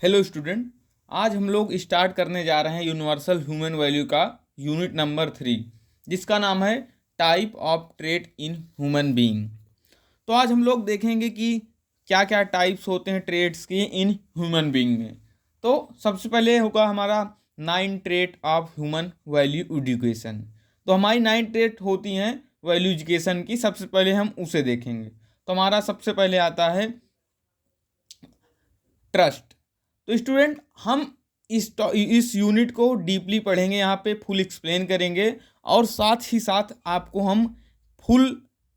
Hello student, आज हम लोग स्टार्ट करने जा रहे हैं यूनिवर्सल ह्यूमन वैल्यू का यूनिट नंबर 3, जिसका नाम है type of trait in human being. तो आज हम लोग देखेंगे कि क्या क्या टाइप्स होते हैं ट्रेट्स की इन ह्यूमन बीइंग में। तो सबसे पहले होगा हमारा 9 trait of human value education. तो हमारी 9 ट्रेट होती हैं वैल्यू एजुकेशन की। सबसे पहले हम उसे देखेंगे। तो हमारा सबसे पहले आता है ट्रस्ट। तो स्टूडेंट, हम इस यूनिट को डीपली पढ़ेंगे, यहाँ पे फुल एक्सप्लेन करेंगे और साथ ही साथ आपको हम फुल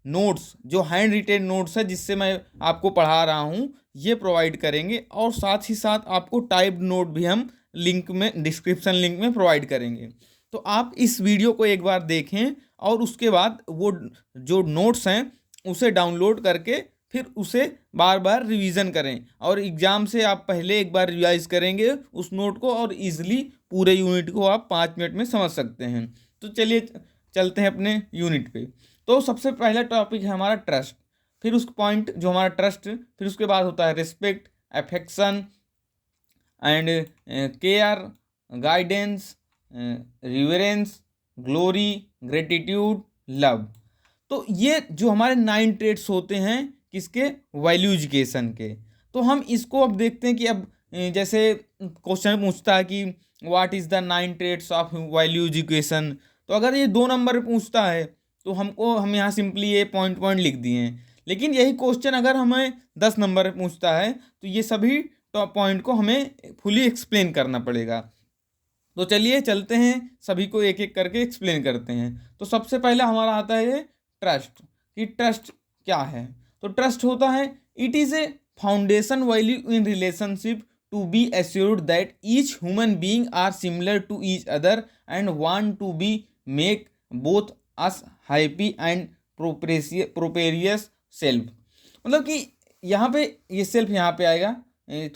नोट्स, जो हैंड रिटेन नोट्स है जिससे मैं आपको पढ़ा रहा हूँ, ये प्रोवाइड करेंगे। और साथ ही साथ आपको टाइप्ड नोट भी हम लिंक में, डिस्क्रिप्शन लिंक में प्रोवाइड करेंगे। तो आप इस वीडियो को एक बार देखें और उसके बाद वो जो नोट्स हैं उसे डाउनलोड करके फिर उसे बार बार रिवीजन करें। और एग्ज़ाम से आप पहले एक बार रिवाइज करेंगे उस नोट को और इजीली पूरे यूनिट को आप 5 मिनट में समझ सकते हैं। तो चलिए चलते हैं अपने यूनिट पे। तो सबसे पहला टॉपिक है हमारा ट्रस्ट। फिर उस पॉइंट जो हमारा ट्रस्ट, फिर उसके बाद होता है respect, affection and care, guidance, reverence, glory, gratitude, love. तो ये जो हमारे 9 ट्रेट्स होते हैं किसके, वैल्यू एजुकेशन के। तो हम इसको अब देखते हैं कि अब जैसे क्वेश्चन पूछता है कि what is the 9 traits of value education. तो अगर ये 2 नंबर पे पूछता है तो हम यहाँ सिंपली ये पॉइंट लिख दिए हैं। लेकिन यही क्वेश्चन अगर हमें 10 नंबर पे पूछता है तो ये सभी टॉप पॉइंट को हमें फुली एक्सप्लेन करना पड़ेगा। तो चलिए चलते हैं, सभी को एक एक करके एक्सप्लेन करते हैं। तो सबसे पहले हमारा आता है ट्रस्ट, कि ट्रस्ट क्या है। तो ट्रस्ट होता है, it is a foundation value in relationship to be assured that each human being are similar to each other and want to be make both us happy and prosperous self. मतलब कि यहाँ पे ये self यहाँ पे आएगा,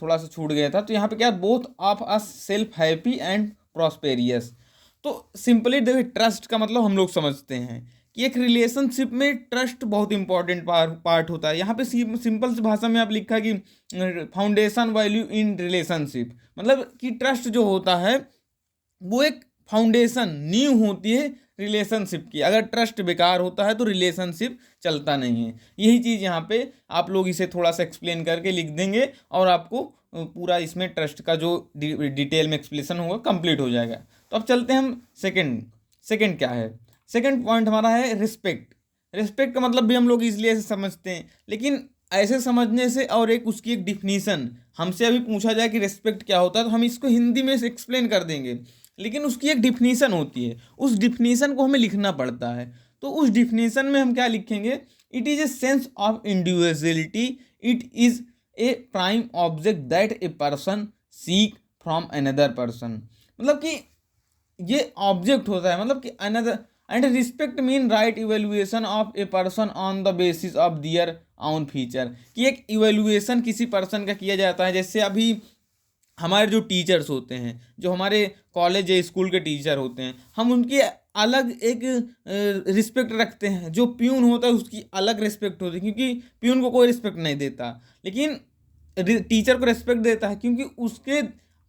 थोड़ा सा छूट गया था। तो यहाँ पे क्या, both of us self happy and prosperous. तो सिंपली देखिए, ट्रस्ट का मतलब हम लोग समझते हैं कि एक रिलेशनशिप में ट्रस्ट बहुत इंपॉर्टेंट पार्ट होता है। यहाँ पे सिंपल सी भाषा में आप लिखा कि फाउंडेशन वैल्यू इन रिलेशनशिप, मतलब कि ट्रस्ट जो होता है वो एक फाउंडेशन, नींव होती है रिलेशनशिप की। अगर ट्रस्ट बेकार होता है तो रिलेशनशिप चलता नहीं है। यही चीज़ यहाँ पे आप लोग इसे थोड़ा सा एक्सप्लेन करके लिख देंगे और आपको पूरा इसमें ट्रस्ट का जो डिटेल में एक्सप्लेनेशन होगा कंप्लीट हो जाएगा। तो अब चलते हैं हम सेकंड क्या है। सेकंड पॉइंट हमारा है रिस्पेक्ट। रिस्पेक्ट का मतलब भी हम लोग इसलिए ऐसे समझते हैं, लेकिन ऐसे समझने से और एक उसकी एक डिफिनीसन, हमसे अभी पूछा जाए कि रिस्पेक्ट क्या होता है तो हम इसको हिंदी में एक्सप्लेन कर देंगे, लेकिन उसकी एक डिफिनीसन होती है, उस डिफिनीसन को हमें लिखना पड़ता है। तो उस डिफिनीसन में हम क्या लिखेंगे, it is a sense of individuality, it is a prime object that a person seek from another person. मतलब कि ये ऑब्जेक्ट होता है, मतलब कि another, and respect mean right evaluation of a person on the basis of their own feature. कि एक evaluation किसी पर्सन का किया जाता है। जैसे अभी हमारे जो टीचर्स होते हैं, जो हमारे कॉलेज या स्कूल के टीचर होते हैं, हम उनकी अलग एक रिस्पेक्ट रखते हैं। जो प्यून होता है उसकी अलग रिस्पेक्ट होती है, क्योंकि प्यून को कोई रिस्पेक्ट नहीं देता, लेकिन टीचर को रिस्पेक्ट देता है क्योंकि उसके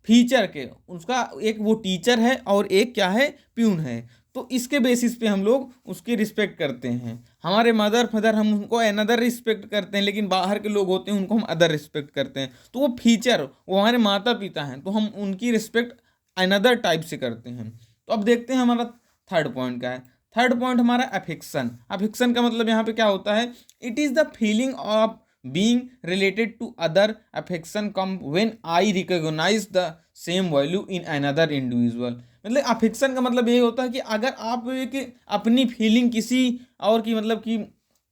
फीचर के, उसका एक वो टीचर है और एक क्या है, प्यून है। तो इसके बेसिस पे हम लोग उसकी रिस्पेक्ट करते हैं। हमारे मदर फादर, हम उनको अनदर रिस्पेक्ट करते हैं, लेकिन बाहर के लोग होते हैं उनको हम अदर रिस्पेक्ट करते हैं। तो वो फीचर, वो हमारे माता पिता हैं, तो हम उनकी रिस्पेक्ट अनदर टाइप से करते हैं। तो अब देखते हैं हमारा थर्ड पॉइंट क्या है। थर्ड पॉइंट हमारा अफेक्शन। अफेक्शन का मतलब यहाँ पे क्या होता है, it is the feeling of being related to other. Affection come when I recognize the same value in another individual। मतलब अफेक्शन का मतलब ये होता है कि अगर आप एक अपनी फीलिंग किसी और की, मतलब कि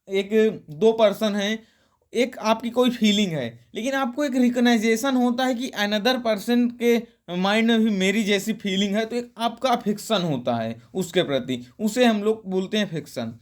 एक 2 पर्सन हैं, एक आपकी कोई फीलिंग है, लेकिन आपको एक रिकग्नाइजेशन होता है कि अनदर पर्सन के माइंड में भी मेरी जैसी फीलिंग है, तो एक आपका अफेक्शन होता है उसके प्रति, उसे हम लोग बोलते हैं अफेक्शन।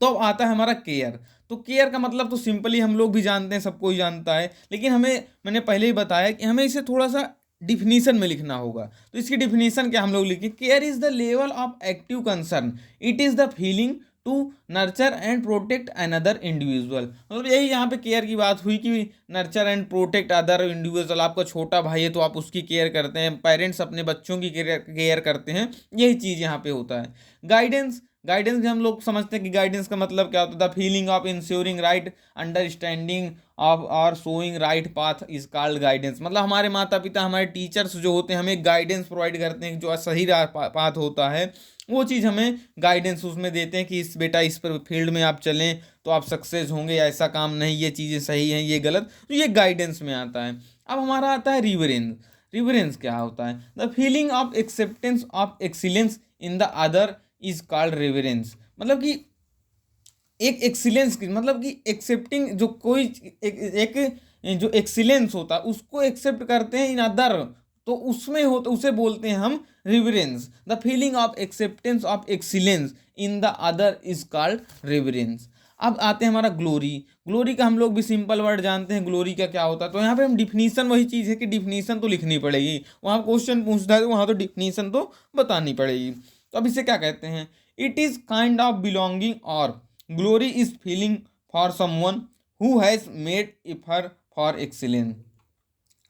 तो अब आता है हमारा केयर। तो केयर का मतलब तो सिंपली हम लोग भी जानते हैं, सब कोई जानता है, लेकिन मैंने पहले ही बताया कि हमें इसे थोड़ा सा डिफिनीशन में लिखना होगा। तो इसकी डिफिनीशन क्या हम लोग लिखें, care is the level of active concern, it is the feeling to nurture and protect another individual. मतलब यही यहाँ पे केयर की बात हुई कि nurture and protect other individual. आपका छोटा भाई है तो आप उसकी केयर करते हैं, पेरेंट्स अपने बच्चों की केयर करते हैं, यही चीज़ यहाँ पे होता है। गाइडेंस, गाइडेंस भी हम लोग समझते हैं कि गाइडेंस का मतलब क्या होता है, the feeling of ensuring right understanding of और showing right path is called guidance. मतलब हमारे माता पिता, हमारे टीचर्स जो होते हैं हमें गाइडेंस प्रोवाइड करते हैं, जो सही पाथ होता है वो चीज़ हमें गाइडेंस उसमें देते हैं कि इस बेटा इस पर फील्ड में आप चलें तो आप सक्सेस होंगे, या ऐसा काम नहीं, ये चीज़ें सही हैं ये गलत, तो ये गाइडेंस में आता है। अब हमारा आता है रिवरेंस। रिवरेंस क्या होता है, the feeling of acceptance of excellence in the other is called reverence. मतलब कि एक एक्सीलेंस की, मतलब कि एक्सेप्टिंग जो कोई एक जो एक्सीलेंस होता है उसको एक्सेप्ट करते हैं इन अदर, तो उसमें हो तो उसे बोलते हैं हम reverence. The feeling of acceptance of excellence in the other is called reverence. अब आते हैं हमारा ग्लोरी। ग्लोरी का हम लोग भी सिंपल वर्ड जानते हैं, ग्लोरी का क्या होता है। तो यहाँ पे हम डिफिनीसन, वही चीज़ है कि डिफिनीसन तो लिखनी पड़ेगी, वहाँ क्वेश्चन पूछता है तो वहाँ तो डिफिनीसन तो बतानी पड़ेगी। तो अब इसे क्या कहते हैं, it is kind of belonging और glory is feeling for someone who has made effort for excellence.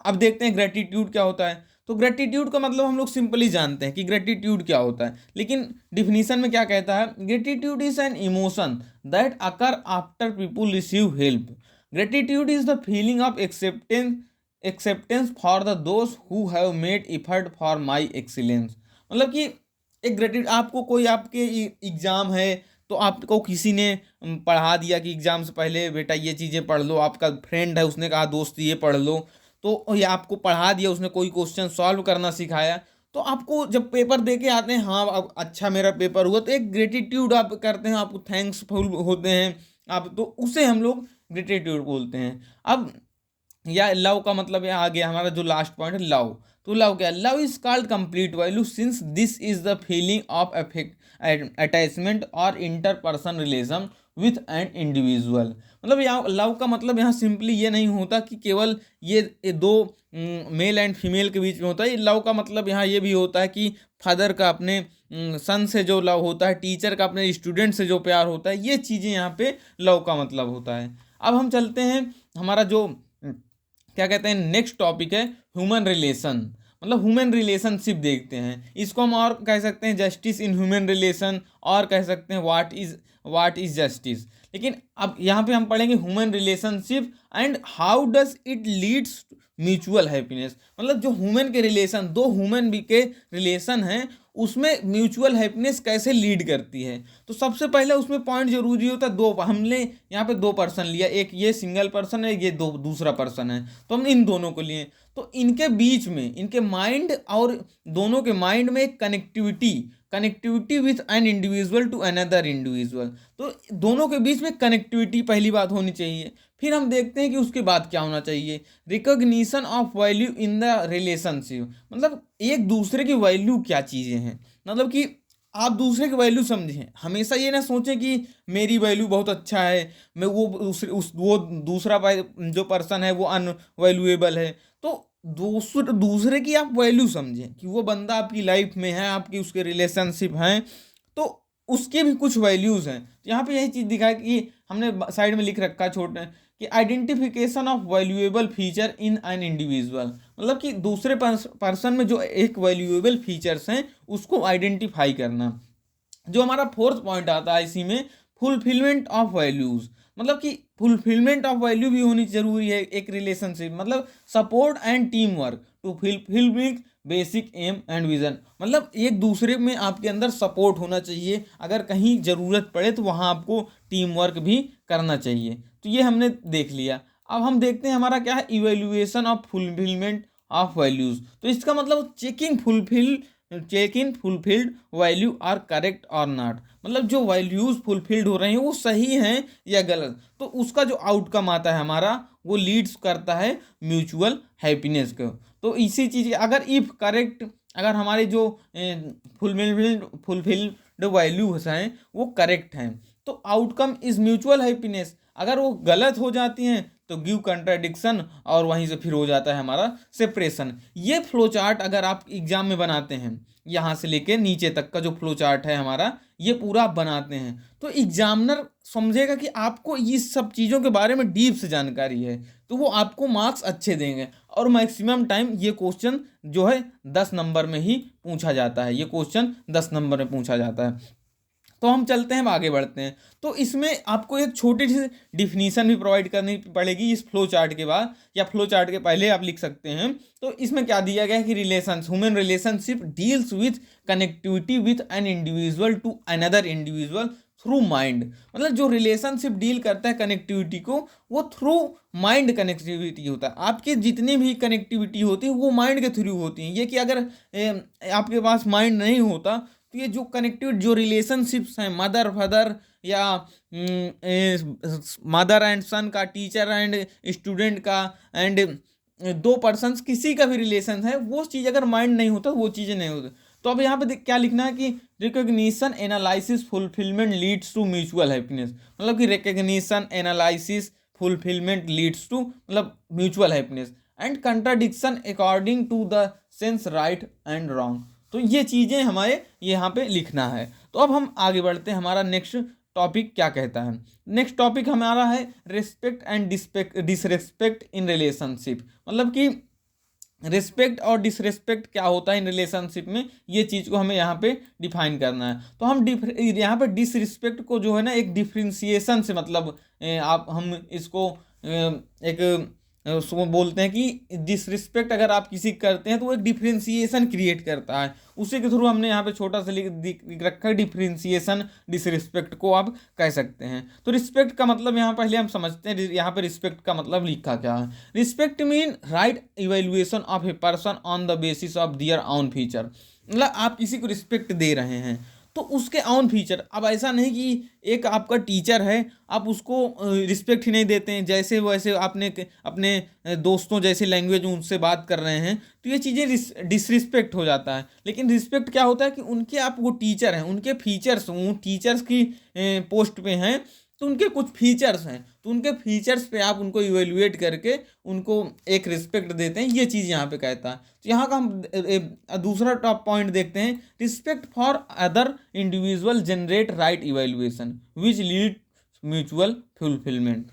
अब देखते हैं ग्रेटिट्यूड क्या होता है। तो ग्रेटिट्यूड का मतलब हम लोग सिंपली जानते हैं कि ग्रेटिट्यूड क्या होता है, लेकिन डिफिनीशन में क्या कहता है, gratitude is an emotion that occur after people receive help. Gratitude is the feeling of acceptance for the दोस्त who have made effort for my excellence. मतलब कि एक ग्रेटिट्यूड, आपको कोई आपके एग्ज़ाम है तो आपको किसी ने पढ़ा दिया कि एग्ज़ाम से पहले बेटा ये चीज़ें पढ़ लो, आपका फ्रेंड है उसने कहा दोस्त ये पढ़ लो, तो ये आपको पढ़ा दिया, उसने कोई क्वेश्चन सॉल्व करना सिखाया, तो आपको जब पेपर दे के आते हैं, हाँ अब अच्छा मेरा पेपर हुआ, तो एक ग्रेटिट्यूड आप करते हैं, आपको थैंक्सफुल होते हैं आप, तो उसे हम लोग ग्रेटिट्यूड बोलते हैं। अब या लव का मतलब यहाँ आ गया हमारा जो लास्ट पॉइंट है, लव। तो लव क्या है, love is called complete value since this is the feeling of attachment और इंटरपर्सन रिलेशन विथ एन इंडिविजुअल। मतलब यहाँ लव का मतलब यहाँ सिंपली ये नहीं होता कि केवल ये दो मेल एंड फीमेल के बीच में होता है। लव का मतलब यहाँ ये भी होता है कि फादर का अपने सन से जो लव होता है, टीचर का अपने स्टूडेंट से जो प्यार होता है, ये चीज़ें यहाँ पे लव का मतलब होता है। अब हम चलते हैं, हमारा जो क्या कहते हैं नेक्स्ट टॉपिक है ह्यूमन रिलेशन। मतलब ह्यूमन रिलेशनशिप देखते हैं, इसको हम और कह सकते हैं जस्टिस इन ह्यूमन रिलेशन, और कह सकते हैं व्हाट इज जस्टिस। लेकिन अब यहाँ पे हम पढ़ेंगे human relationship and how does it leads mutual happiness. मतलब जो ह्यूमन के रिलेशन, दो ह्यूमन के रिलेशन हैं, उसमें म्यूचुअल हैप्पीनेस कैसे लीड करती है। तो सबसे पहले उसमें पॉइंट जरूरी होता है, दो, हमने यहाँ पे दो पर्सन लिया, एक ये सिंगल पर्सन है, ये दूसरा पर्सन है, तो हम इन दोनों को लिए, तो इनके बीच में, इनके माइंड और दोनों के माइंड में एक connectivity with an individual to another individual. तो दोनों के बीच में कनेक्टिविटी पहली बात होनी चाहिए। फिर हम देखते हैं कि उसके बाद क्या होना चाहिए, recognition of value in the relationship. मतलब एक दूसरे की वैल्यू क्या चीज़ें हैं, मतलब कि आप दूसरे की वैल्यू समझें, हमेशा ये ना सोचें कि मेरी वैल्यू बहुत अच्छा है, मैं वो दूसरा जो पर्सन है वो अनवैल्यूएबल है। तो दूसरे की आप वैल्यू समझें कि वो बंदा आपकी लाइफ में है, आपकी उसके रिलेशनशिप हैं, तो उसके भी कुछ वैल्यूज़ हैं। तो यहाँ पे यही चीज़ दिखाया कि हमने साइड में लिख रखा है छोटे कि identification of valuable feature in an individual. मतलब कि दूसरे पर्सन में जो एक वैल्यूएबल फीचर्स हैं उसको आइडेंटिफाई करना। जो हमारा फोर्थ पॉइंट आता है इसी में, फुलफिलमेंट ऑफ वैल्यूज़। मतलब कि फुलफिलमेंट ऑफ वैल्यू भी होनी जरूरी है एक रिलेशनशिप। मतलब support and team work to fulfil basic aim and vision. मतलब एक दूसरे में आपके अंदर सपोर्ट होना चाहिए, अगर कहीं ज़रूरत पड़े तो वहाँ आपको टीम वर्क भी करना चाहिए। तो ये हमने देख लिया। अब हम देखते हैं हमारा क्या है, evaluation of fulfilment of values. तो इसका मतलब checking fulfilled value are correct और नॉट। मतलब जो वैल्यूज़ फुलफिल्ड हो रहे हैं वो सही हैं या गलत, तो उसका जो आउटकम आता है हमारा वो लीड्स करता है म्यूचुअल हैप्पीनेस को। तो इसी चीज़ अगर इफ़ करेक्ट, अगर हमारे जो फुलफिल्ड वैल्यूज हैं वो करेक्ट हैं तो आउटकम इज़ म्यूचुअल हैप्पीनेस। अगर वो गलत हो जाती हैं तो गिव कंट्राडिक्शन, और वहीं से फिर हो जाता है हमारा सेपरेशन। ये फ्लो चार्ट अगर आप एग्जाम में बनाते हैं, यहाँ से लेके नीचे तक का जो फ्लो चार्ट है हमारा, ये पूरा आप बनाते हैं, तो एग्जामिनर समझेगा कि आपको इस सब चीज़ों के बारे में डीप से जानकारी है, तो वो आपको मार्क्स अच्छे देंगे। और मैक्सिमम टाइम ये क्वेश्चन जो है 10 नंबर में ही पूछा जाता है, ये क्वेश्चन 10 नंबर में पूछा जाता है। तो हम चलते हैं, आगे बढ़ते हैं। तो इसमें आपको एक छोटी सी डिफिनीशन भी प्रोवाइड करनी पड़ेगी इस फ्लो चार्ट के बाद, या फ्लो चार्ट के पहले आप लिख सकते हैं। तो इसमें क्या दिया गया है कि human relationship deals with connectivity with an individual to another individual through mind. मतलब जो रिलेशनशिप डील करता है कनेक्टिविटी को, वो थ्रू माइंड कनेक्टिविटी होता है। आपके जितनी भी कनेक्टिविटी होती है वो माइंड के थ्रू होती हैं। ये कि अगर आपके पास माइंड नहीं होता तो ये जो कनेक्टिविटी, जो रिलेशनशिप्स हैं मदर फादर, या मदर एंड सन का, टीचर एंड स्टूडेंट का, एंड दो पर्सन्स किसी का भी रिलेशन है, वो चीज़ अगर माइंड नहीं होता वो चीज़ें नहीं होती। तो अब यहाँ पे क्या लिखना है कि recognition analysis fulfilment leads to mutual happiness. मतलब कि recognition analysis fulfilment leads to मतलब mutual happiness, and contradiction according to the sense right and wrong. तो ये चीज़ें हमारे यहाँ पे लिखना है। तो अब हम आगे बढ़ते हैं, हमारा नेक्स्ट टॉपिक क्या कहता है। नेक्स्ट टॉपिक हमारा है respect and disrespect in relationship. मतलब कि रिस्पेक्ट और डिसरिस्पेक्ट क्या होता है इन रिलेशनशिप में, ये चीज़ को हमें यहाँ पे डिफाइन करना है। तो हम यहाँ पे डिसरिस्पेक्ट को जो है ना एक डिफ्रेंसिएशन से, मतलब आप हम इसको एक उसको बोलते हैं कि डिसरिस्पेक्ट अगर आप किसी करते हैं तो वो एक डिफ्रेंसिएशन क्रिएट करता है, उसी के थ्रू हमने यहाँ पे छोटा सा लिख रखा है डिफ्रेंसिएशन डिसरिस्पेक्ट को आप कह सकते हैं। तो रिस्पेक्ट का मतलब यहाँ पहले हम समझते हैं, यहाँ पे रिस्पेक्ट का मतलब लिखा क्या है। Respect mean right evaluation of a person on the basis of their own feature. मतलब आप किसी को रिस्पेक्ट दे रहे हैं तो उसके ओन फीचर। अब ऐसा नहीं कि एक आपका टीचर है आप उसको रिस्पेक्ट ही नहीं देते हैं, जैसे वैसे आपने अपने दोस्तों जैसे लैंग्वेज उनसे बात कर रहे हैं, तो ये चीज़ें डिसरिस्पेक्ट हो जाता है। लेकिन रिस्पेक्ट क्या होता है कि उनके आप वो टीचर हैं, उनके फीचर्स, वो टीचर्स की पोस्ट पे हैं तो उनके कुछ फीचर्स हैं, तो उनके फीचर्स पे आप उनको इवेल्युएट करके उनको एक रिस्पेक्ट देते हैं, ये चीज़ यहाँ पे कहता है। तो यहाँ का हम दूसरा टॉप पॉइंट देखते हैं, respect for other individual generate right evaluation which lead mutual fulfilment.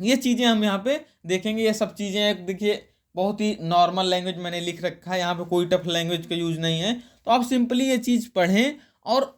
ये चीज़ें हम यहाँ पे देखेंगे। ये सब चीज़ें देखिए बहुत ही नॉर्मल लैंग्वेज मैंने लिख रखा है, यहाँ पे कोई टफ लैंग्वेज का यूज़ नहीं है। तो आप सिंपली ये चीज़ पढ़ें और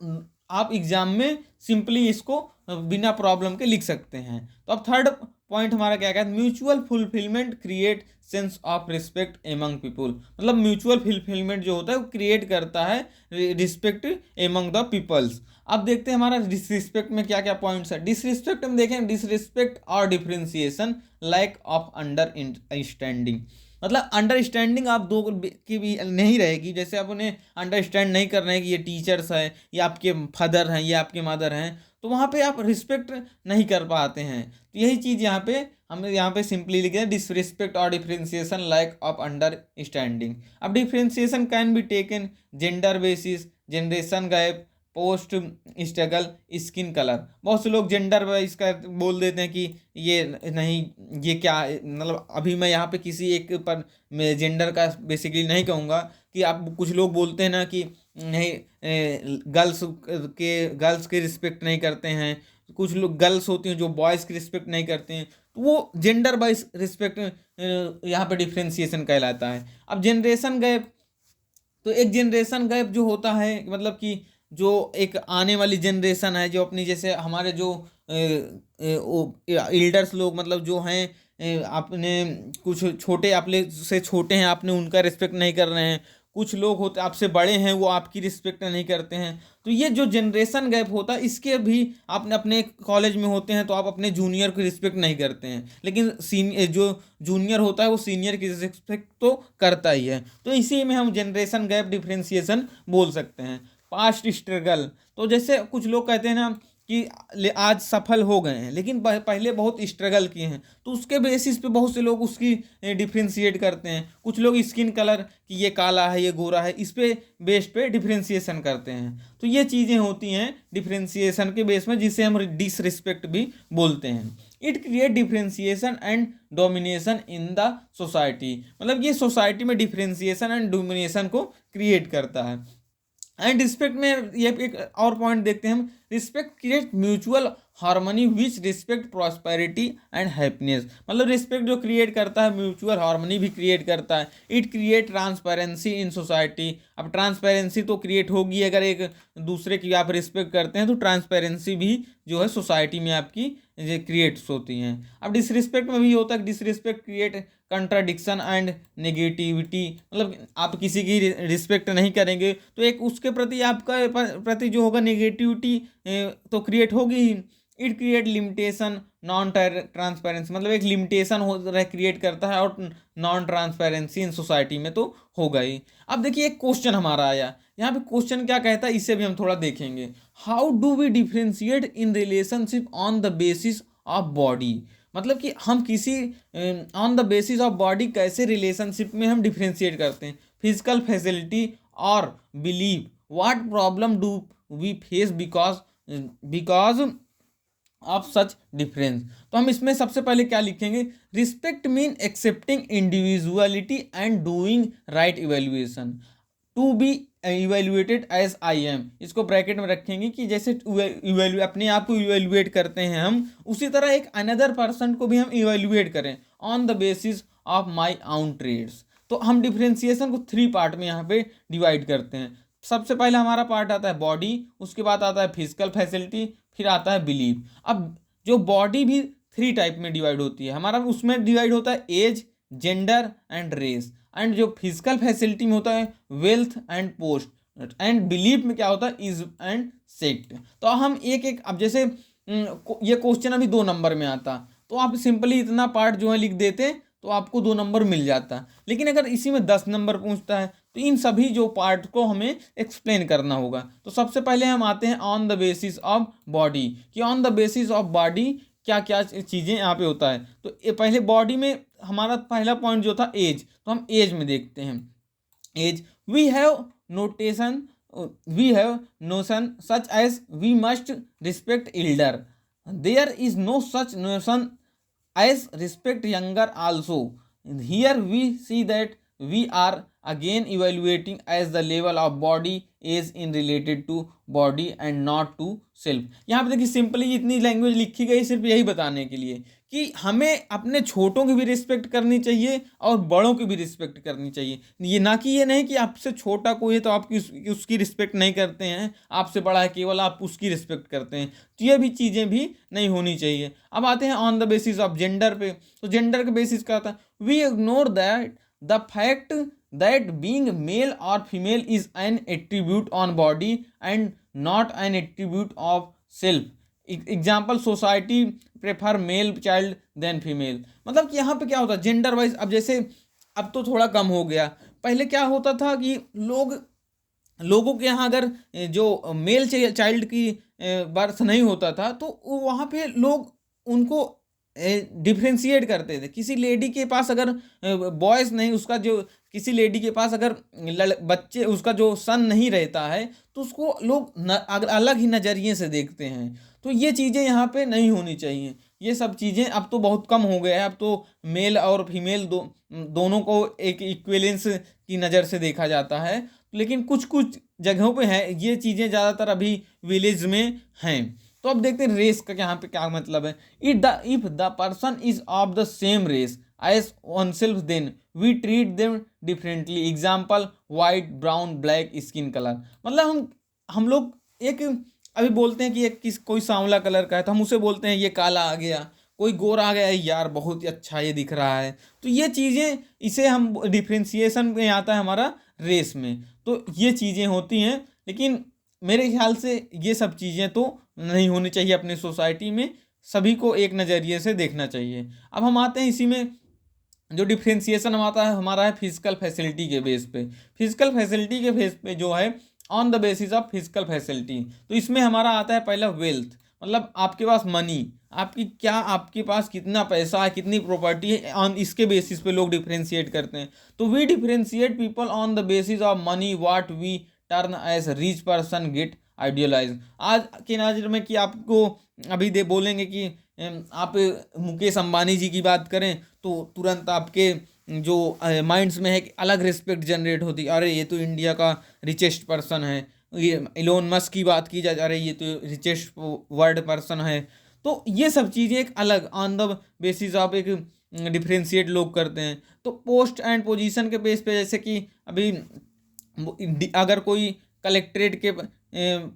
आप एग्जाम में सिंपली इसको बिना प्रॉब्लम के लिख सकते हैं। तो अब थर्ड पॉइंट हमारा क्या कहता है, mutual fulfilment create sense of respect among people. मतलब म्यूचुअल फुलफिलमेंट जो होता है वो क्रिएट करता है रिस्पेक्ट एमंग द पीपल्स। अब देखते हैं हमारा डिसरिस्पेक्ट में क्या क्या पॉइंट्स है। डिसरिस्पेक्ट में देखें, डिसरिस्पेक्ट और डिफरेंशिएशन, लैक ऑफ अंडरस्टैंडिंग। मतलब अंडरस्टैंडिंग आप दो की भी नहीं रहेगी, जैसे आप उन्हें अंडरस्टैंड नहीं कर रहे हैं कि ये टीचर्स हैं, ये आपके फादर हैं, ये आपके मदर हैं, तो वहाँ पे आप रिस्पेक्ट नहीं कर पाते हैं। तो यही चीज़ यहाँ पे हम यहाँ पे सिंपली लिखे हैं, डिसरिस्पेक्ट और डिफरेंशिएशन, लैक ऑफ अंडरस्टैंडिंग। अब differentiation can be taken gender basis, generation gap, post struggle, skin colour. बहुत से लोग जेंडर वाइज का बोल देते हैं कि ये नहीं, ये क्या, मतलब अभी मैं यहाँ पे किसी एक पर मैं जेंडर का बेसिकली नहीं कहूँगा कि आप, कुछ लोग बोलते हैं ना कि नहीं गर्ल्स के रिस्पेक्ट नहीं करते हैं, कुछ लोग गर्ल्स होती हैं जो बॉयज़ की रिस्पेक्ट नहीं करते हैं, तो वो जेंडर वाइज रिस्पेक्ट यहाँ पे डिफ्रेंसिएशन कहलाता है। अब जनरेशन गैप, तो एक जनरेशन गैप जो होता है मतलब कि जो एक आने वाली जनरेशन है जो अपनी, जैसे हमारे जो एल्डर्स लोग मतलब जो हैं आपने कुछ छोटे आपने से छोटे हैं, आपने उनका रिस्पेक्ट नहीं कर रहे हैं, कुछ लोग होते आपसे बड़े हैं वो आपकी रिस्पेक्ट नहीं करते हैं। तो ये जो जनरेशन गैप होता है इसके भी आपने अपने कॉलेज में होते हैं तो आप अपने जूनियर की रिस्पेक्ट नहीं करते हैं, लेकिन सीनियर जो जूनियर होता है वो सीनियर की रिस्पेक्ट तो करता ही है। तो इसी में हम जनरेशन गैप डिफरेंशिएशन बोल सकते हैं। पास्ट स्ट्रगल, तो जैसे कुछ लोग कहते हैं ना कि आज सफल हो गए हैं लेकिन पहले बहुत स्ट्रगल किए हैं, तो उसके बेसिस पे बहुत से लोग उसकी डिफ्रेंशिएट करते हैं। कुछ लोग स्किन कलर कि ये काला है ये गोरा है, इस पे बेस पे डिफ्रेंशिएशन करते हैं। तो ये चीज़ें होती हैं डिफ्रेंशिएशन के बेस में, जिसे हम डिसरिस्पेक्ट भी बोलते हैं। It create differentiation and domination in the society, मतलब ये सोसाइटी में डिफरेंशिएशन एंड डोमिनेशन को क्रिएट करता है। एंड रिस्पेक्ट में ये एक और पॉइंट देखते हैं हम, respect create mutual harmony which respect prosperity and happiness, मतलब रिस्पेक्ट जो क्रिएट करता है म्यूचुअल हार्मनी भी क्रिएट करता है। It create transparency in society, अब ट्रांसपेरेंसी तो क्रिएट होगी, अगर एक दूसरे की आप रिस्पेक्ट करते हैं तो ट्रांसपेरेंसी भी जो है सोसाइटी में आपकी क्रिएट्स होती हैं। अब डिसरिस्पेक्ट में भी होता है, disrespect create contradiction and negativity, मतलब आप किसी की रिस्पेक्ट नहीं करेंगे तो एक उसके प्रति आपका प्रति जो होगा नेगेटिविटी तो क्रिएट होगी ही। It create limitation non transparency, मतलब एक लिमिटेशन हो क्रिएट करता है और नॉन ट्रांसपेरेंसी इन सोसाइटी में तो होगा ही। अब देखिए एक क्वेश्चन हमारा आया, यहाँ पे क्वेश्चन क्या कहता है इसे भी हम थोड़ा देखेंगे। How do we differentiate in relationship on the basis of body, मतलब कि हम किसी on the basis of body कैसे रिलेशनशिप में हम डिफ्रेंशिएट करते हैं। फिजिकल फैसिलिटी और believe, what problem do we face because of such difference. तो हम इसमें सबसे पहले क्या लिखेंगे, respect mean accepting individuality and doing right evaluation to be evaluated as I am, इसको ब्रैकेट में रखेंगे कि जैसे अपने आप को इवेल्युएट करते हैं हम, उसी तरह एक अनदर पर्सन को भी हम इवेल्युएट करें on the basis of my आउन ट्रेड्स। तो हम डिफ्रेंसिएशन को 3 पार्ट में यहाँ पे डिवाइड करते हैं। सबसे पहले हमारा पार्ट आता है बॉडी, उसके बाद आता है फिजिकल फैसिलिटी, फिर आता है बिलीव। अब जो बॉडी भी 3 टाइप में डिवाइड होती है हमारा, उसमें डिवाइड होता है age, gender and race. And जो फिजिकल फैसिलिटी में होता है wealth and post, and believe में क्या होता है इज एंड सेक्ट। तो हम एक एक, अब जैसे ये क्वेश्चन अभी 2 नंबर में आता तो आप सिंपली इतना पार्ट जो है लिख देते तो आपको 2 नंबर मिल जाता। लेकिन अगर इसी में 10 नंबर पूछता है तो इन सभी जो पार्ट को हमें एक्सप्लेन करना होगा। तो सबसे पहले हम आते हैं on the basis of body, कि on the basis of body क्या क्या चीज़ें यहाँ पे होता है। तो ये पहले बॉडी में हमारा पहला पॉइंट जो था एज, तो हम एज में देखते हैं। Age, we have notion such as we must respect elder, there is no such notion as respect younger also. Here we see that we are again evaluating as the level of body age in related to body and not to self। यहाँ पे देखिए simply इतनी language लिखी गई सिर्फ यही बताने के लिए कि हमें अपने छोटों की भी रिस्पेक्ट करनी चाहिए और बड़ों की भी रिस्पेक्ट करनी चाहिए। ये ना कि ये नहीं कि आपसे छोटा कोई है तो आप उसकी रिस्पेक्ट नहीं करते हैं, आपसे बड़ा है केवल आप उसकी रिस्पेक्ट करते हैं, तो ये भी चीज़ें भी नहीं होनी चाहिए। अब आते हैं on the basis of gender पे। तो जेंडर के बेसिस क्या होता है, we ignore that the fact that being male or female is an attribute on body and not an attribute of self। Example, society prefer male child than female, मतलब कि यहाँ पे क्या होता है जेंडर वाइज। अब जैसे अब तो थोड़ा कम हो गया, पहले क्या होता था कि लोगों के यहाँ अगर जो मेल चाइल्ड की बर्थ नहीं होता था तो वहाँ पे लोग उनको डिफ्रेंशिएट करते थे। किसी लेडी के पास अगर बॉयज़ नहीं, उसका जो किसी लेडी के पास अगर बच्चे, उसका जो सन नहीं रहता है तो उसको लोग अलग ही नज़रिए से देखते हैं। तो ये चीज़ें यहाँ पे नहीं होनी चाहिए। ये सब चीज़ें अब तो बहुत कम हो गया है, अब तो मेल और फीमेल दोनों को एक इक्विवेलेंस की नज़र से देखा जाता है। लेकिन कुछ कुछ जगहों पे है ये चीज़ें, ज़्यादातर अभी विलेज में हैं। तो अब देखते हैं रेस का यहाँ पे क्या मतलब है। If the person is of the same race as oneself then we treat them differently. Example, white, brown, black skin colour, मतलब हम लोग एक अभी बोलते हैं कि एक कोई सांवला कलर का है तो हम उसे बोलते हैं ये काला आ गया, कोई गोरा आ गया यार बहुत ही अच्छा ये दिख रहा है। तो ये चीज़ें, इसे हम डिफ्रेंशिएशन में आता है हमारा रेस में। तो ये चीज़ें होती हैं, लेकिन मेरे ख्याल से ये सब चीज़ें तो नहीं होनी चाहिए अपनी सोसाइटी में, सभी को एक नज़रिए से देखना चाहिए। अब हम आते हैं इसी में जो डिफ्रेंशिएशन हमारा है फिजिकल फैसिलिटी के बेस पे। फिजिकल फैसिलिटी के बेस पे जो है on the basis of physical facility, तो इसमें हमारा आता है पहला वेल्थ, मतलब आपके पास मनी, आपके पास कितना पैसा है, कितनी प्रॉपर्टी है, ऑन इसके बेसिस पे लोग डिफ्रेंशिएट करते हैं। तो we differentiate people on the basis of money, what we turn as rich person get idealise. आज के नज़र में कि आपको अभी बोलेंगे कि आप मुकेश अंबानी जी की बात करें तो तुरंत आपके जो माइंड्स में है कि अलग रिस्पेक्ट जनरेट होती है, अरे ये तो इंडिया का रिचेस्ट पर्सन है। ये इलोन मस्क की बात की जाए, अरे ये तो रिचेस्ट वर्ल्ड पर्सन है। तो ये सब चीज़ें एक अलग ऑन द बेसिस ऑफ एक डिफ्रेंशिएट लोग करते हैं। तो पोस्ट एंड पोजीशन के बेस पे, जैसे कि अभी अगर कोई कलेक्ट्रेट के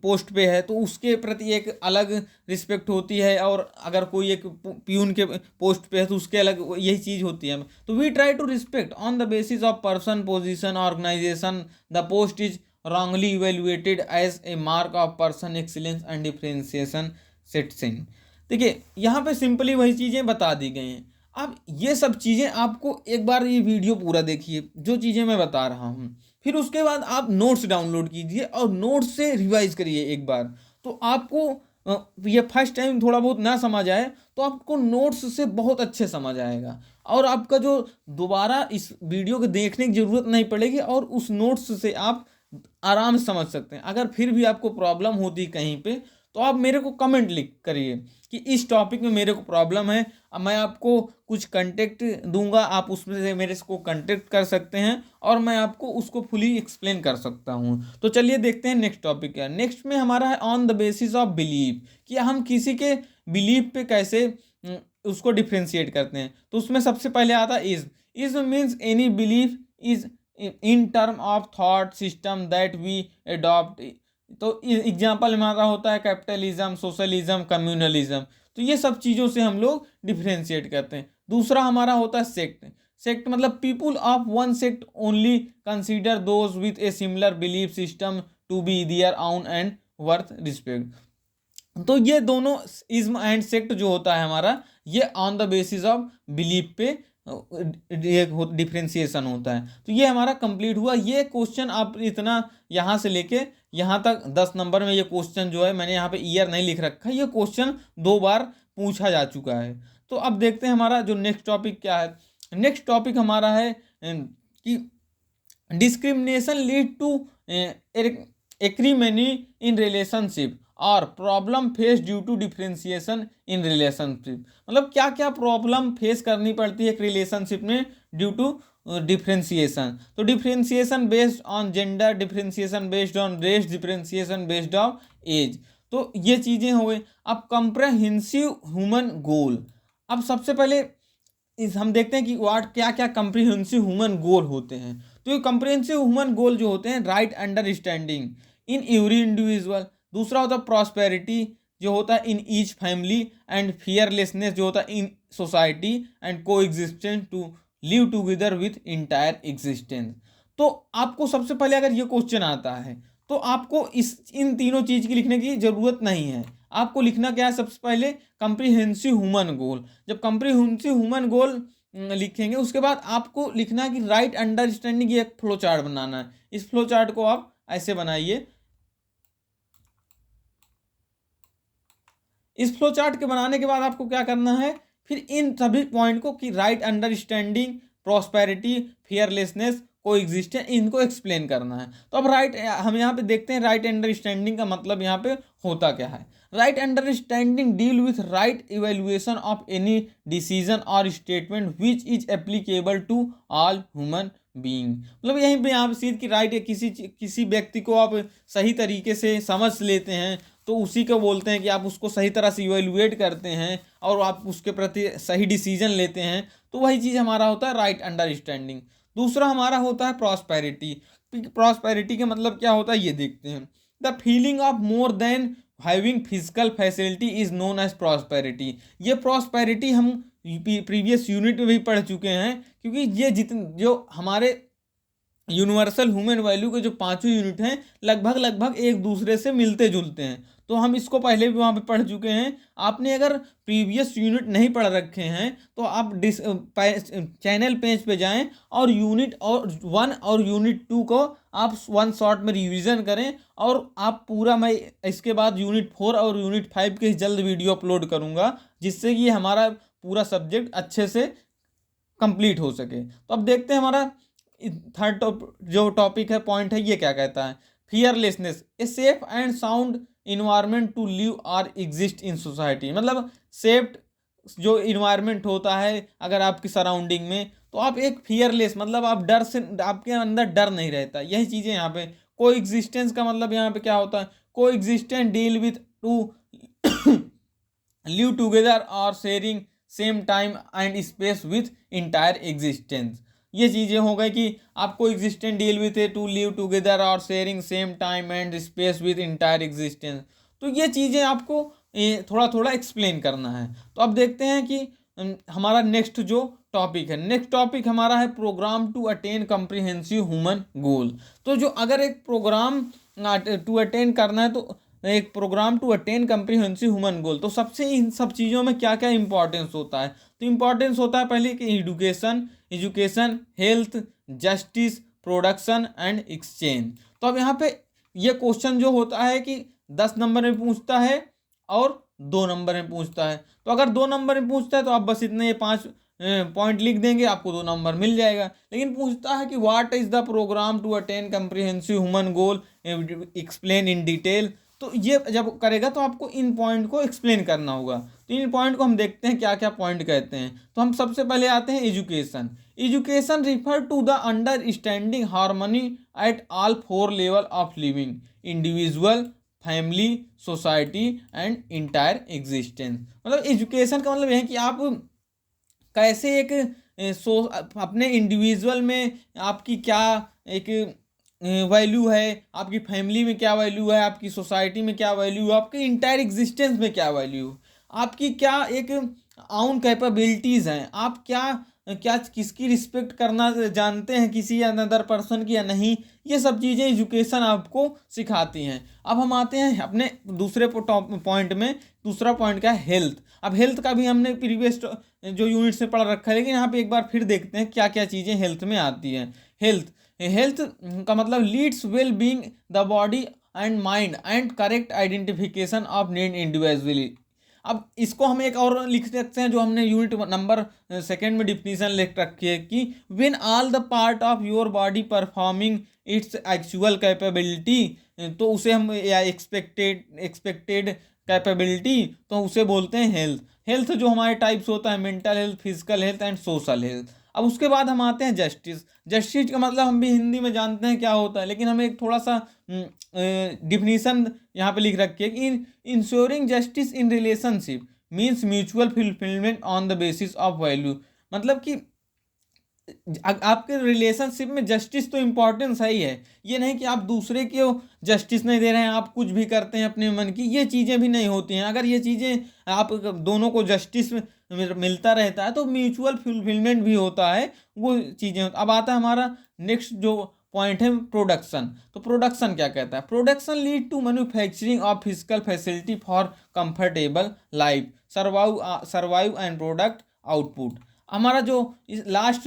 पोस्ट पे है तो उसके प्रति एक अलग रिस्पेक्ट होती है, और अगर कोई एक प्यून के पोस्ट पे है तो उसके अलग यही चीज़ होती है। तो we try to respect on the basis of person, position, organisation. The post is wrongly evaluated as a mark of person excellence and differentiation sets in। देखिए यहाँ पे सिंपली वही चीज़ें बता दी गई हैं। अब ये सब चीज़ें आपको एक बार ये वीडियो पूरा देखिए जो चीज़ें मैं बता रहा हूँ, फिर उसके बाद आप नोट्स डाउनलोड कीजिए और नोट्स से रिवाइज करिए एक बार। तो आपको ये फर्स्ट टाइम थोड़ा बहुत ना समझ आए तो आपको नोट्स से बहुत अच्छे समझ आएगा, और आपका जो दोबारा इस वीडियो को देखने की ज़रूरत नहीं पड़ेगी, और उस नोट्स से आप आराम से समझ सकते हैं। अगर फिर भी आपको प्रॉब्लम होती कहीं पे तो आप मेरे को कमेंट लिख करिए कि इस टॉपिक में मेरे को प्रॉब्लम है। अब मैं आपको कुछ कंटेक्ट दूंगा, आप उसमें से मेरे को कंटेक्ट कर सकते हैं और मैं आपको उसको फुली एक्सप्लेन कर सकता हूं। तो चलिए देखते हैं नेक्स्ट टॉपिक क्या है। नेक्स्ट में हमारा है on the basis of believe, कि हम किसी के बिलीव पे कैसे उसको डिफ्रेंशिएट करते हैं। तो उसमें सबसे पहले आता है is means any believe is in term of thought system that we adopt. तो एग्जाम्पल हमारा होता है कैपिटलिज्म, सोशलिज्म, कम्युनलिज्म। तो ये सब चीज़ों से हम लोग डिफ्रेंशिएट करते हैं। दूसरा हमारा होता है सेक्ट। सेक्ट मतलब people of one sect only consider those with a similar belief system to be their own and worth respect. तो ये दोनों इज्म एंड सेक्ट जो होता है हमारा, ये on the basis of belief पे डिफ्रेंसिएशन होता है। तो ये हमारा कंप्लीट हुआ। ये क्वेश्चन आप इतना यहाँ से लेके यहाँ तक 10 नंबर में ये क्वेश्चन जो है, मैंने यहाँ पे ईयर नहीं लिख रखा है, ये क्वेश्चन 2 बार पूछा जा चुका है। तो अब देखते हैं हमारा जो नेक्स्ट टॉपिक क्या है। नेक्स्ट टॉपिक हमारा है कि discrimination lead to acrimony in relationship और problem face due to differentiation in relationship. मतलब क्या क्या प्रॉब्लम फेस करनी पड़ती है एक रिलेशनशिप में ड्यू टू डिफ्रेंसिएशन। तो differentiation based on gender, differentiation based on race, differentiation based on age. तो ये चीज़ें हो गई। अब कंप्रहेंसिव ह्यूमन गोल। अब सबसे पहले हम देखते हैं कि क्या क्या कंप्रहेंसिव ह्यूमन गोल होते हैं। तो ये कंप्रहेंसिव ह्यूमन गोल जो होते हैं, right understanding in every individual. दूसरा होता है प्रॉस्पेरिटी जो होता है in each family, and fearlessness जो होता है in society, and coexistence to live together with entire existence. तो आपको सबसे पहले अगर ये क्वेश्चन आता है तो आपको इन तीनों चीज़ की लिखने की ज़रूरत नहीं है। आपको लिखना क्या है, सबसे पहले कंप्रीहेंसिव ह्यूमन गोल। जब कंप्रीहेंसिव ह्यूमन गोल लिखेंगे उसके बाद आपको लिखना है कि राइट अंडरस्टैंडिंग, ये एक फ्लो चार्ट बनाना है। इस फ्लो चार्ट को आप ऐसे बनाइए। इस फ्लो चार्ट के बनाने के बाद आपको क्या करना है, फिर इन सभी पॉइंट को कि राइट अंडरस्टैंडिंग, प्रॉस्पेरिटी, फियरलेसनेस, को एग्जिस्टेंस, इनको एक्सप्लेन करना है। तो अब हम यहाँ पे देखते हैं राइट अंडरस्टैंडिंग का मतलब यहाँ पे होता क्या है। Right understanding deal with right evaluation of any decision और statement which is applicable to all human being. मतलब यहीं पे आप सीध की राइट है, किसी व्यक्ति को आप सही तरीके से समझ लेते हैं तो उसी को बोलते हैं कि आप उसको सही तरह से इवेल्युएट करते हैं और आप उसके प्रति सही डिसीजन लेते हैं। तो वही चीज़ हमारा होता है राइट अंडरस्टैंडिंग। दूसरा हमारा होता है प्रॉस्पेरिटी। प्रॉस्पेरिटी का मतलब क्या होता है ये देखते हैं। The feeling of more than having physical facility is known as prosperity. ये प्रॉस्पेरिटी हम प्रीवियस यूनिट में भी पढ़ चुके हैं, क्योंकि ये जो हमारे यूनिवर्सल ह्यूमन वैल्यू के जो 5 यूनिट हैं लगभग एक दूसरे से मिलते जुलते हैं। तो हम इसको पहले भी वहाँ पे पढ़ चुके हैं। आपने अगर प्रीवियस यूनिट नहीं पढ़ रखे हैं तो आप चैनल पेज पे जाएं और यूनिट 1 और यूनिट 2 को आप 1 शॉट में रिवीजन करें, और आप पूरा, मैं इसके बाद यूनिट 4 और यूनिट 5 के जल्द वीडियो अपलोड करूँगा जिससे कि हमारा पूरा सब्जेक्ट अच्छे से कंप्लीट हो सके। तो अब देखते हैं हमारा थर्ड जो टॉपिक है, पॉइंट है, ये क्या कहता है। Fearlessness, a safe and sound environment to live और एग्जिस्ट इन सोसाइटी। मतलब सेफ जो इन्वायरमेंट होता है अगर आपकी सराउंडिंग में, तो आप एक फियरलेस, मतलब आप डर से, आपके अंदर डर नहीं रहता। यही चीज़ें यहाँ पे को एग्जिस्टेंस का मतलब यहाँ पे क्या होता है, coexistence deal with to live together और sharing same time and space with entire existence. ये चीज़ें हो गई कि आपको existence deal with to live together और sharing same time and space with entire existence. तो ये चीज़ें आपको थोड़ा थोड़ा एक्सप्लेन करना है। तो अब देखते हैं कि हमारा नेक्स्ट जो टॉपिक है, नेक्स्ट टॉपिक हमारा है programme to attain comprehensive human goal. तो जो अगर एक प्रोग्राम टू अटेन करना है, तो एक programme to attain comprehensive human goal, तो सबसे इन सब चीज़ों में क्या क्या इंपॉर्टेंस होता है। तो इंपॉर्टेंस होता है पहले कि education, health, justice, production and exchange. तो अब यहाँ पे ये क्वेश्चन जो होता है कि 10 नंबर में पूछता है और 2 नंबर में पूछता है। तो अगर 2 नंबर में पूछता है तो आप बस इतने 5 पॉइंट लिख देंगे, आपको 2 नंबर मिल जाएगा। लेकिन पूछता है कि what is the programme to attain comprehensive human goal, explain in detail. तो ये जब करेगा तो आपको इन पॉइंट को एक्सप्लेन करना होगा। तो इन पॉइंट को हम देखते हैं क्या क्या पॉइंट कहते हैं। तो हम सबसे पहले आते हैं education. Education refer to the understanding harmony at all 4 level of living, individual, family, society and entire existence. मतलब एजुकेशन का मतलब यह है कि आप कैसे एक अपने इंडिविजुअल में आपकी क्या एक वैल्यू है, आपकी फैमिली में क्या वैल्यू है, आपकी सोसाइटी में क्या वैल्यू है, आपके इंटायर एग्जिस्टेंस में क्या वैल्यू है, आपकी क्या एक आउन कैपेबिलिटीज़ हैं, आप क्या क्या किसकी रिस्पेक्ट करना जानते हैं, किसी अनदर पर्सन की या नहीं। ये सब चीज़ें एजुकेशन आपको सिखाती हैं। अब हम आते हैं अपने दूसरे पॉइंट में। दूसरा पॉइंट क्या है, हेल्थ। अब हेल्थ का भी हमने प्रीवियस जो यूनिट से पढ़ रखा है, लेकिन यहाँ पे एक बार फिर देखते हैं क्या क्या चीज़ें हेल्थ में आती हैं। हेल्थ का मतलब leads well being the body and mind and correct identification of need individually. अब इसको हम एक और लिख सकते हैं, जो हमने यूनिट नंबर 2 में डिफिनीशन लिख रखी है कि when all the part of your body performing its actual capability, तो उसे हम या एक्सपेक्टेड कैपेबिलिटी, तो उसे बोलते हैं हेल्थ। हेल्थ जो हमारे टाइप्स होता है, mental health, physical health and social health. अब उसके बाद हम आते हैं जस्टिस। जस्टिस का मतलब हम भी हिंदी में जानते हैं क्या होता है, लेकिन हमें एक थोड़ा सा डिफिनीशन यहाँ पे लिख रखी है कि ensuring justice in relationship means mutual fulfilment on the basis of value. मतलब कि आपके रिलेशनशिप में जस्टिस तो इम्पोर्टेंस है ही है। ये नहीं कि आप दूसरे को जस्टिस नहीं दे रहे हैं, आप कुछ भी करते हैं अपने मन की, ये चीज़ें भी नहीं होती हैं। अगर ये चीज़ें आप दोनों को जस्टिस मिलता रहता है तो म्यूचुअल फुलफिलमेंट भी होता है, वो चीज़ें। अब आता है हमारा नेक्स्ट जो पॉइंट है, प्रोडक्शन। तो प्रोडक्शन क्या कहता है, production lead to manufacturing of physical facility for comfortable life, survive and product output. हमारा जो लास्ट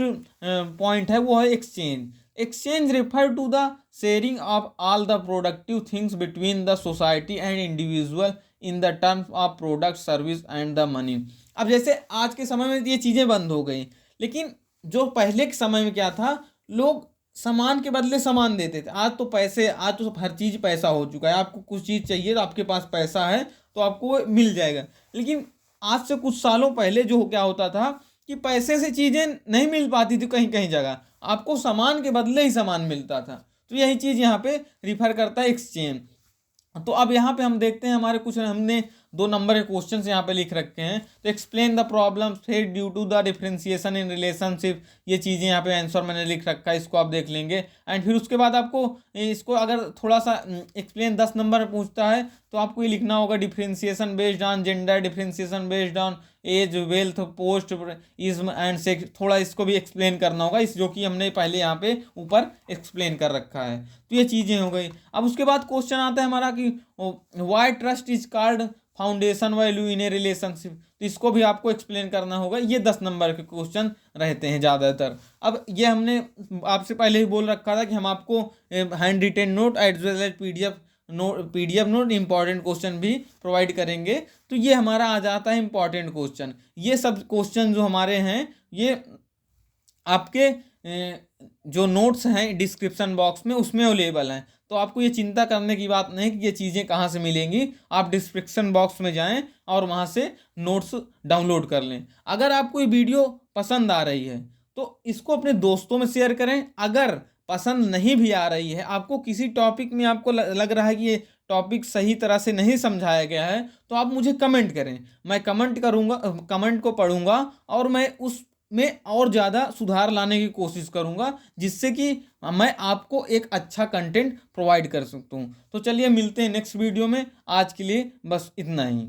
पॉइंट है वो है exchange. Exchange refer to the sharing of all the productive things between the society and individual in the terms of product, service and the money. अब जैसे आज के समय में ये चीज़ें बंद हो गई, लेकिन जो पहले के समय में क्या था, लोग सामान के बदले सामान देते थे। आज तो हर चीज़ पैसा हो चुका है। आपको कुछ चीज़ चाहिए तो आपके पास पैसा है तो आपको वो मिल जाएगा। लेकिन आज से कुछ सालों पहले जो क्या होता था कि पैसे से चीज़ें नहीं मिल पाती थी, कहीं कहीं जगह आपको सामान के बदले ही सामान मिलता था। तो यही चीज़ यहाँ पे रिफर करता है एक्सचेंज। तो अब यहाँ पे हम देखते हैं हमारे कुछ हमने 2 नंबर के क्वेश्चन यहाँ पे लिख रखे हैं। तो explain the problem face due to the differentiation in relationship, ये चीज़ें यहाँ पे आंसर मैंने लिख रखा है, इसको आप देख लेंगे। एंड फिर उसके बाद आपको इसको अगर थोड़ा सा एक्सप्लेन 10 नंबर में पूछता है तो आपको ये लिखना होगा, differentiation based on gender, differentiation based on age, wealth, post, ism and sex. थोड़ा इसको भी एक्सप्लेन करना होगा, इस जो कि हमने पहले यहाँ पे ऊपर एक्सप्लेन कर रखा है। तो ये चीज़ें हो गई। अब उसके बाद क्वेश्चन आता है हमारा कि why trust is called foundation value in a relationship. तो इसको भी आपको एक्सप्लेन करना होगा। ये 10 नंबर के क्वेश्चन रहते हैं ज़्यादातर। अब ये हमने आपसे पहले ही बोल रखा था कि हम आपको hand written note as well as PDF note important question भी प्रोवाइड करेंगे। तो ये हमारा आ जाता है इंपॉर्टेंट क्वेश्चन। ये सब क्वेश्चन जो हमारे हैं ये आपके जो नोट्स हैं डिस्क्रिप्शन बॉक्स में उसमें अवेलेबल हैं। तो तो आपको ये चिंता करने की बात नहीं कि ये चीज़ें कहाँ से मिलेंगी। आप डिस्क्रिप्शन बॉक्स में जाएं और वहाँ से नोट्स डाउनलोड कर लें। अगर आपको ये वीडियो पसंद आ रही है तो इसको अपने दोस्तों में शेयर करें। अगर पसंद नहीं भी आ रही है, आपको किसी टॉपिक में आपको लग रहा है कि ये टॉपिक सही तरह से नहीं समझाया गया है, तो आप मुझे कमेंट करें। मैं कमेंट करूँगा, कमेंट को पढ़ूंगा और मैं उस में और ज़्यादा सुधार लाने की कोशिश करूँगा, जिससे कि मैं आपको एक अच्छा कंटेंट प्रोवाइड कर सकता हूँ। तो चलिए मिलते हैं नेक्स्ट वीडियो में। आज के लिए बस इतना ही।